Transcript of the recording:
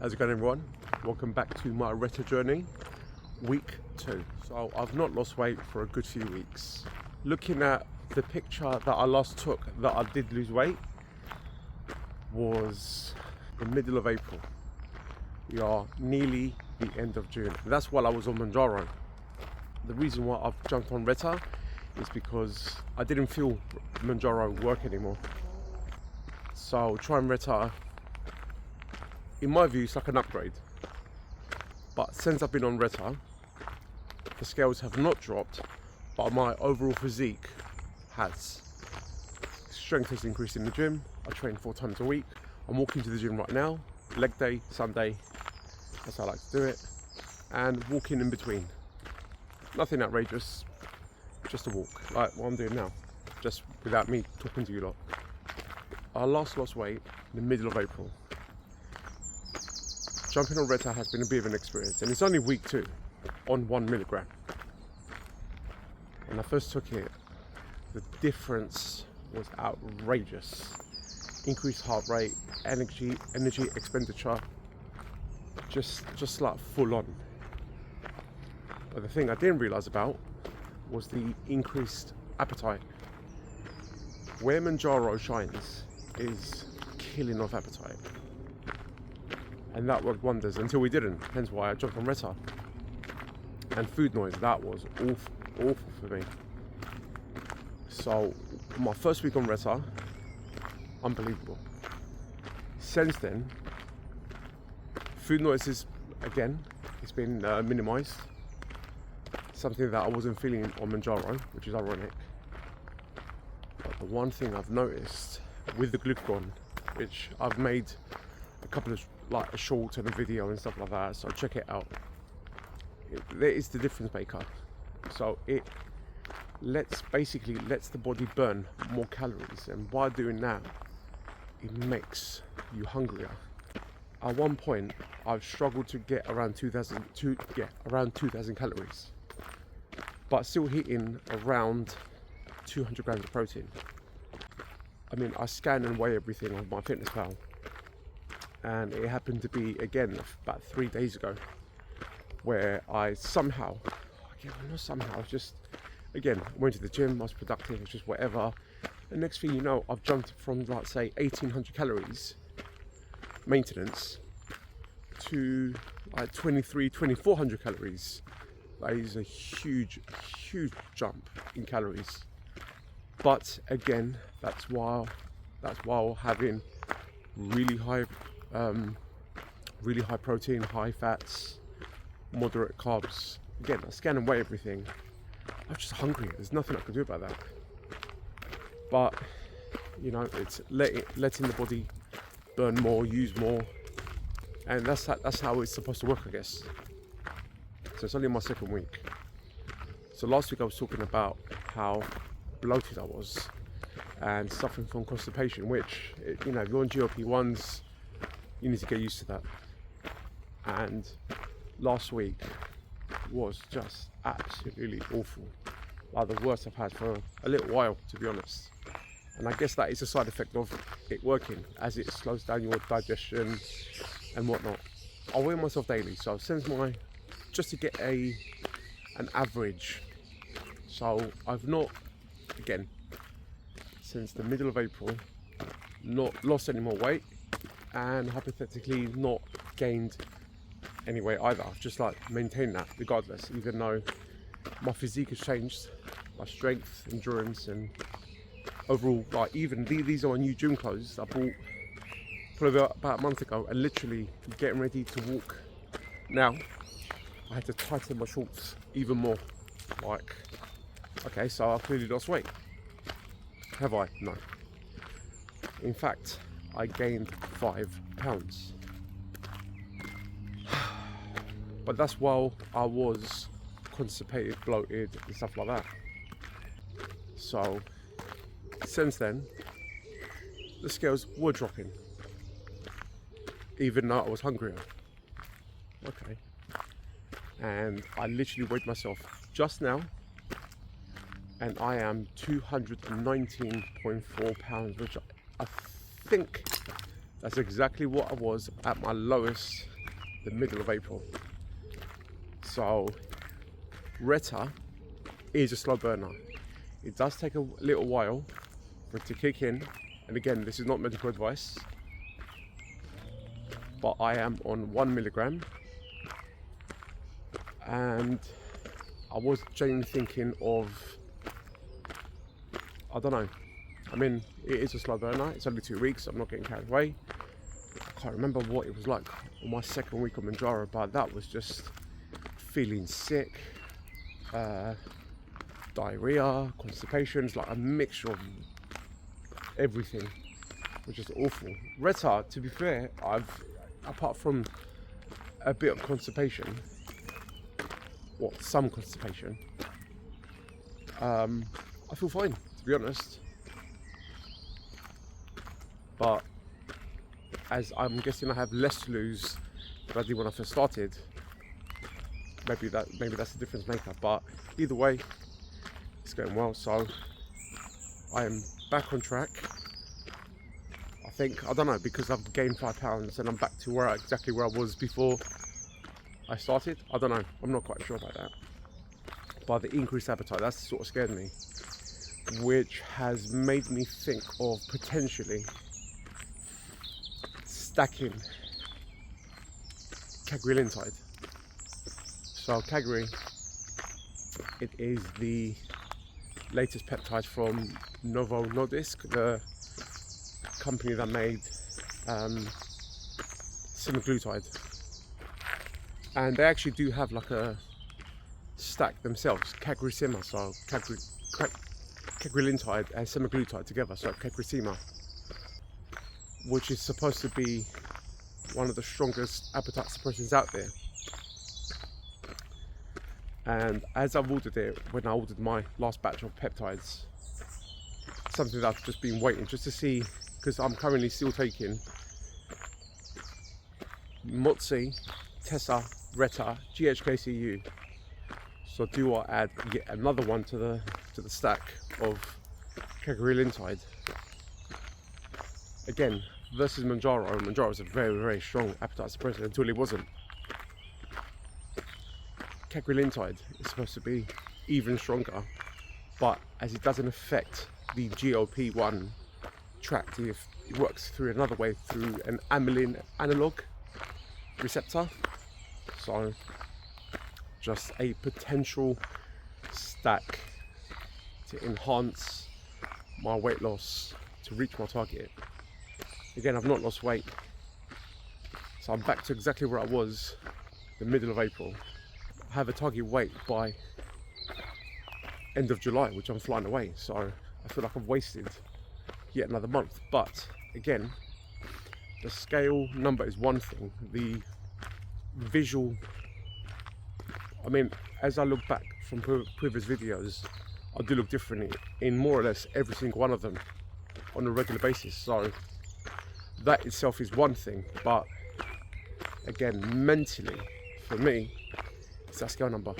How's it going, everyone? Welcome back to my Reta journey, week 2. So I've not lost weight for a good few weeks. Looking at the picture that I last took that I did lose weight was the middle of April. We are nearly the end of June. That's while I was on Mounjaro. The reason why I've jumped on Reta is because I didn't feel Mounjaro work anymore. So trying Reta, in my view, it's like an upgrade. But since I've been on Reta, the scales have not dropped, but my overall physique has. Strength has increased in the gym. I train 4 times a week. I'm walking to the gym right now, leg day, Sunday, that's how I like to do it, and walking in between. Nothing outrageous, just a walk, like what I'm doing now, just without me talking to you lot. I last lost weight in the middle of April. Jumping on Reta has been a bit of an experience, and it's only week 2 on 1 milligram. When I first took it, the difference was outrageous. Increased heart rate, energy expenditure, just like full on. But the thing I didn't realize about was the increased appetite. Where Mounjaro shines is killing off appetite, and that worked wonders until we didn't, hence why I jumped on Reta. And food noise, that was awful for me. So my first week on Reta, unbelievable. Since then, food noises, again, it's been minimized. Something that I wasn't feeling on Mounjaro, which is ironic. But the one thing I've noticed with the glucagon, which I've made a couple of like a short and a video and stuff like that, so check it out. There is the difference maker. So it basically lets the body burn more calories, and by doing that, it makes you hungrier. At one point, I've struggled to get around 2,000 calories, but still hitting around 200 grams of protein. I mean, I scan and weigh everything on MyFitnessPal, and it happened to be, again, about 3 days ago, where I somehow, just, again, went to the gym, I was productive, it was just whatever. The next thing you know, I've jumped from, like, say, 1,800 calories maintenance to like 2,400 calories. That is a huge jump in calories. But again, that's while having really high protein, high fats, moderate carbs. Again, I scan and weigh everything. I'm just hungry. There's nothing I can do about that. But you know, it's letting the body burn more, use more, and that's how it's supposed to work, I guess. So it's only my 2nd week. So last week I was talking about how bloated I was and suffering from constipation, which, you know, if you're on GLP-1s, you need to get used to that. And last week was just absolutely awful, like the worst I've had for a little while, to be honest. And I guess that is a side effect of it working, as it slows down your digestion and whatnot. I weigh myself daily, so just to get an average. So I've not, again, since the middle of April, not lost any more weight, and hypothetically not gained any weight either. I've just like maintained that regardless, even though my physique has changed, my strength, endurance, and overall, like, even these are my new gym clothes I bought probably about a month ago, and literally getting ready to walk now, I had to tighten my shorts even more. Like, okay, so I've clearly lost weight. Have I? No. In fact, I gained 5 pounds. But that's while I was constipated, bloated, and stuff like that. So since then, the scales were dropping, even though I was hungrier. Okay. And I literally weighed myself just now, and I am 219.4 pounds, which I think that's exactly what I was at my lowest the middle of April. So Reta is a slow burner. It does take a little while for it to kick in, and again, this is not medical advice, but I am on 1 milligram, and I was genuinely thinking of, I don't know, I mean, it is a slow burner, it's only 2 weeks, I'm not getting carried away. I can't remember what it was like on my second week of Mounjaro, but that was just feeling sick, diarrhea, constipation, it's like a mixture of everything, which is awful. Reta, to be fair, apart from a bit of constipation, well, some constipation, I feel fine, to be honest. But as I'm guessing I have less to lose than I did when I first started, maybe that's the difference maker. But either way, it's going well. So I am back on track. I think, I don't know, because I've gained 5 pounds and I'm back to exactly where I was before I started. I don't know, I'm not quite sure about that. But the increased appetite, that's sort of scared me, which has made me think of potentially stacking cagrilintide. So Cagri, it is the latest peptide from Novo Nordisk, the company that made semaglutide, and they actually do have like a stack themselves, Cagrisema, so cagrilintide and semaglutide together, so Cagrisema, which is supposed to be one of the strongest appetite suppressants out there. And as I've ordered it, when I ordered my last batch of peptides, something that I've just been waiting just to see, because I'm currently still taking mots-c, Tessa, Reta, GHKCU. So do I add yet another one to the stack of cagrilintide? Again, versus Mounjaro. Mounjaro is a very, very strong appetite suppressant until it wasn't. Cagrilintide is supposed to be even stronger, but as it doesn't affect the GLP-1 tract, it works through another way, through an amylin analog receptor. So just a potential stack to enhance my weight loss to reach my target. Again, I've not lost weight, so I'm back to exactly where I was the middle of April. I have a target weight by end of July, which I'm flying away, so I feel like I've wasted yet another month. But again, the scale number is one thing, the visual, I mean, as I look back from previous videos, I do look differently in more or less every single one of them on a regular basis. So that itself is one thing, but again, mentally, for me, it's that scale number.